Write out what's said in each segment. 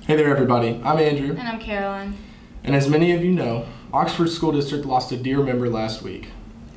Hey there everybody, I'm Andrew. And I'm Caroline. And as many of you know, Oxford School District lost a dear member last week.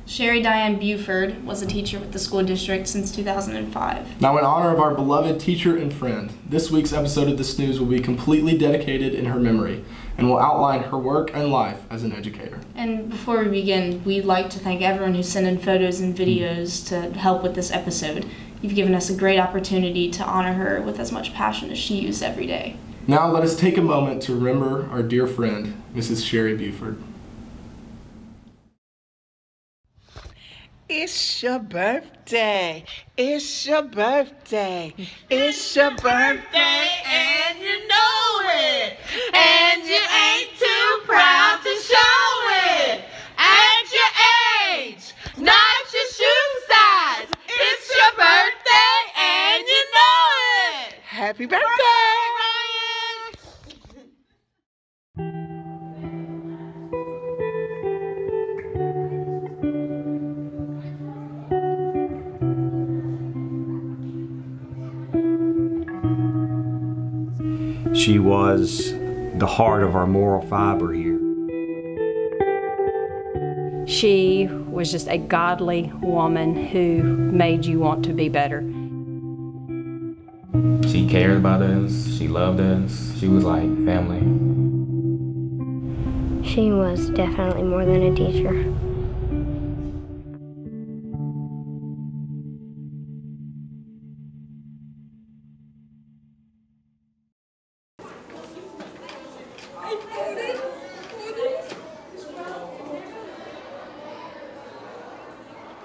Sherry Dianne Buford was a teacher with the school district since 2005. Now in honor of our beloved teacher and friend, this week's episode of the Snooze will be completely dedicated in her memory and will outline her work and life as an educator. And before we begin, we'd like to thank everyone who sent in photos and videos to help with this episode. You've given us a great opportunity to honor her with as much passion as she used every day. Now let us take a moment to remember our dear friend, Mrs. Sherry Buford. It's your birthday. It's your birthday. It's your birthday and you know it. And you ain't too proud to show it. At your age, not your shoe size. It's your birthday and you know it. Happy birthday, Ryan. She was the heart of our moral fiber here. She was just a godly woman who made you want to be better. She cared about us, she loved us, she was like family. She was definitely more than a teacher.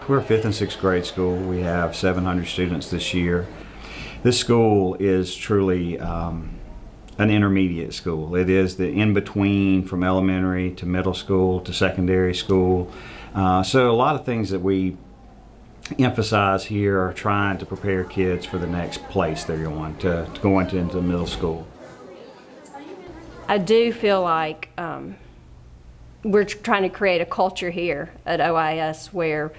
We're a 5th and 6th grade school. We have 700 students this year. This school is truly an intermediate school. It is the in-between from elementary to middle school to secondary school. So a lot of things that we emphasize here are trying to prepare kids for the next place they're going to go into middle school. I do feel like we're trying to create a culture here at OIS where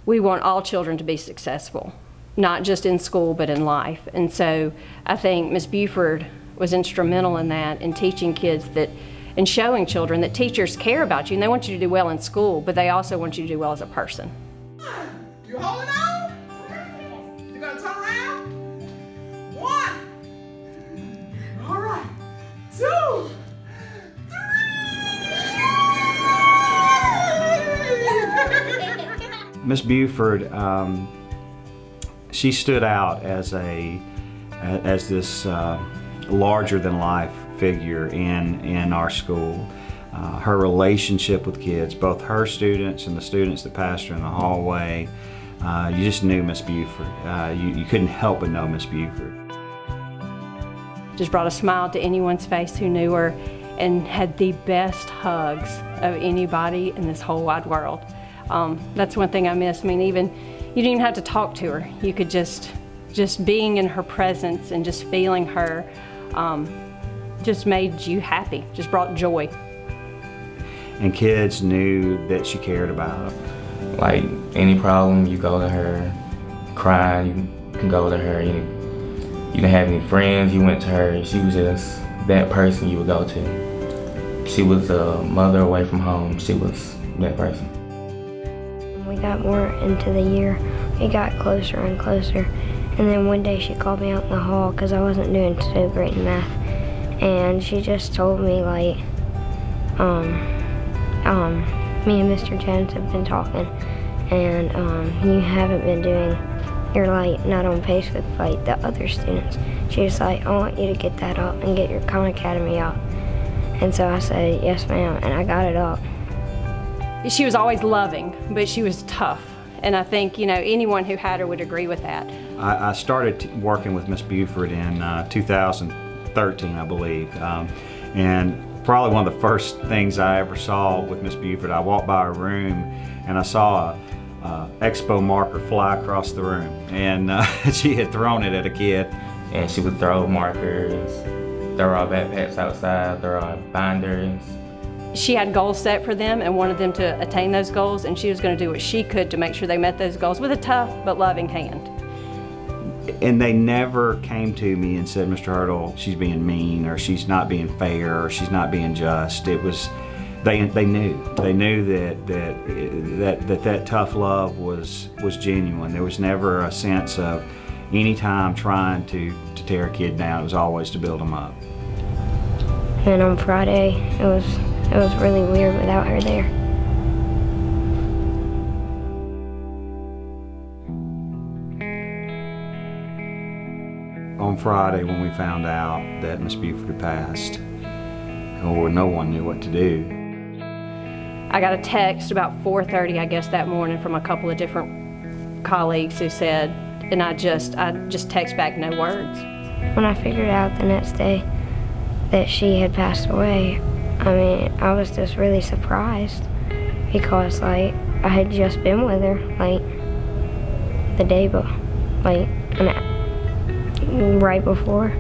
we want all children to be successful, not just in school but in life. And so I think Ms. Buford was instrumental in that, in teaching kids that, and showing children that teachers care about you and they want you to do well in school, but they also want you to do well as a person. You holding on? You gonna turn around? 1. All right. 2. Miss Buford, she stood out as this larger-than-life figure in our school. Her relationship with kids, both her students and the students that passed her in the hallway, you just knew Miss Buford. You couldn't help but know Miss Buford. Just brought a smile to anyone's face who knew her and had the best hugs of anybody in this whole wide world. That's one thing I miss. I mean, you didn't even have to talk to her. You could just being in her presence and just feeling her just made you happy, just brought joy. And kids knew that she cared about them. Like any problem, you go to her. Crying, you can go to her. You didn't have any friends, you went to her. She was just that person you would go to. She was a mother away from home. She was that person. We got more into the year, we got closer and closer, and then one day she called me out in the hall because I wasn't doing so great in math, and she just told me like, me and Mr. Jones have been talking, and you haven't been doing, you're like not on pace with like the other students. She was like, I want you to get that up and get your Khan Academy up. And so I said, yes ma'am, and I got it up. She was always loving, but she was tough. And I think, anyone who had her would agree with that. I started working with Miss Buford in 2013, I believe. And probably one of the first things I ever saw with Miss Buford, I walked by her room and I saw a Expo marker fly across the room. And she had thrown it at a kid. And she would throw markers, throw our backpacks outside, throw our binders. She had goals set for them and wanted them to attain those goals, and she was going to do what she could to make sure they met those goals with a tough but loving hand. And they never came to me and said, Mr. Hurdle, she's being mean, or she's not being fair, or she's not being just. It was, they knew that tough love was genuine. There was never a sense of any time trying to tear a kid down. It was always to build them up. And on Friday, it was really weird without her there. On Friday, when we found out that Miss Buford had passed, no one knew what to do. I got a text about 4:30, I guess, that morning from a couple of different colleagues who said, and I just text back no words. When I figured out the next day that she had passed away, I mean, I was just really surprised because, like, I had just been with her, like, the day right before.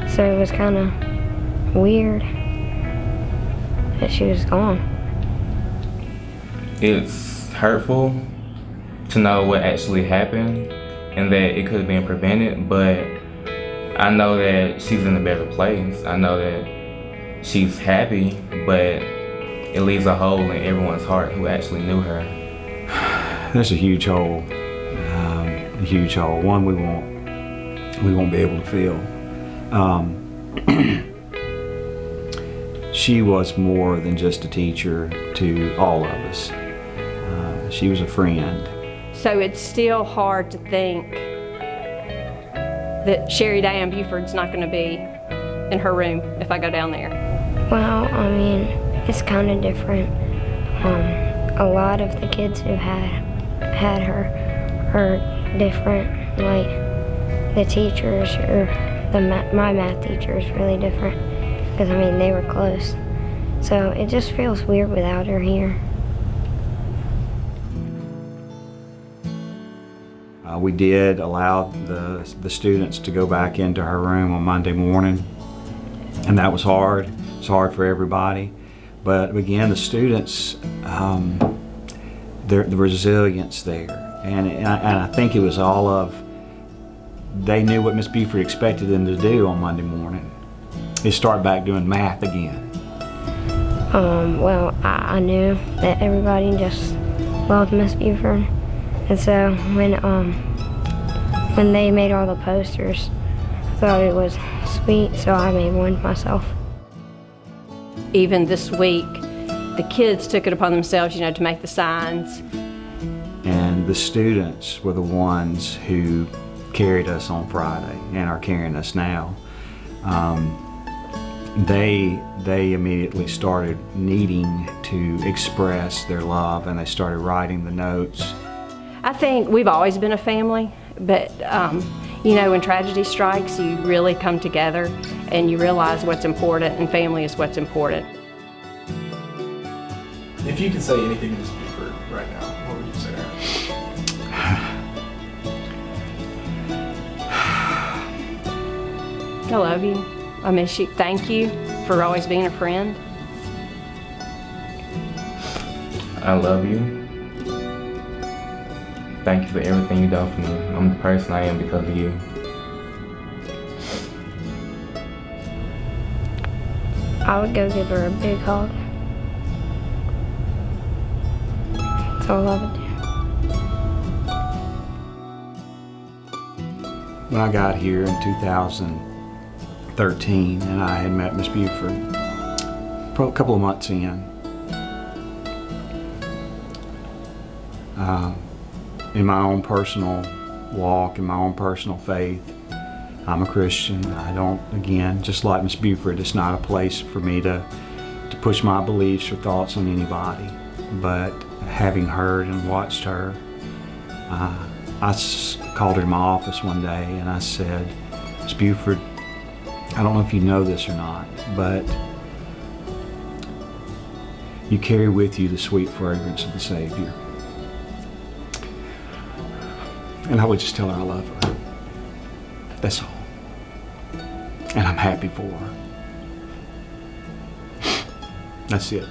So it was kind of weird that she was gone. It's hurtful to know what actually happened and that it could have been prevented, but I know that she's in a better place. I know that she's happy, but it leaves a hole in everyone's heart who actually knew her. There's a huge hole, one we won't be able to fill. She was more than just a teacher to all of us. She was a friend. So it's still hard to think that Dianne Buford's not going to be in her room if I go down there. Well, I mean, it's kind of different. A lot of the kids who had her are different. Like, the teachers, or my math teacher is really different because, I mean, they were close. So it just feels weird without her here. We did allow the students to go back into her room on Monday morning, and that was hard. It's hard for everybody. But again, the students, the resilience there. And I think it was all of, they knew what Miss Buford expected them to do on Monday morning, is start back doing math again. Well, I knew that everybody just loved Miss Buford. And so when they made all the posters, I thought it was sweet, so I made one myself. Even this week, the kids took it upon themselves, to make the signs. And the students were the ones who carried us on Friday and are carrying us now. They immediately started needing to express their love, and they started writing the notes. I think we've always been a family, but when tragedy strikes, you really come together and you realize what's important, and family is what's important. If you could say anything to Miss Buford right now, what would you say to her? I love you. I miss you. Thank you for always being a friend. I love you. Thank you for everything you've done for me. I'm the person I am because of you. I would go give her a big hug. That's all I would do. When I got here in 2013, and I had met Miss Buford a couple of months in, in my own personal walk, in my own personal faith, I'm a Christian. I don't, again, just like Miss Buford, it's not a place for me to push my beliefs or thoughts on anybody. But having heard and watched her, I called her to my office one day and I said, Miss Buford, I don't know if you know this or not, but you carry with you the sweet fragrance of the Savior. And I would just tell her I love her. That's all. And I'm happy for her. That's it.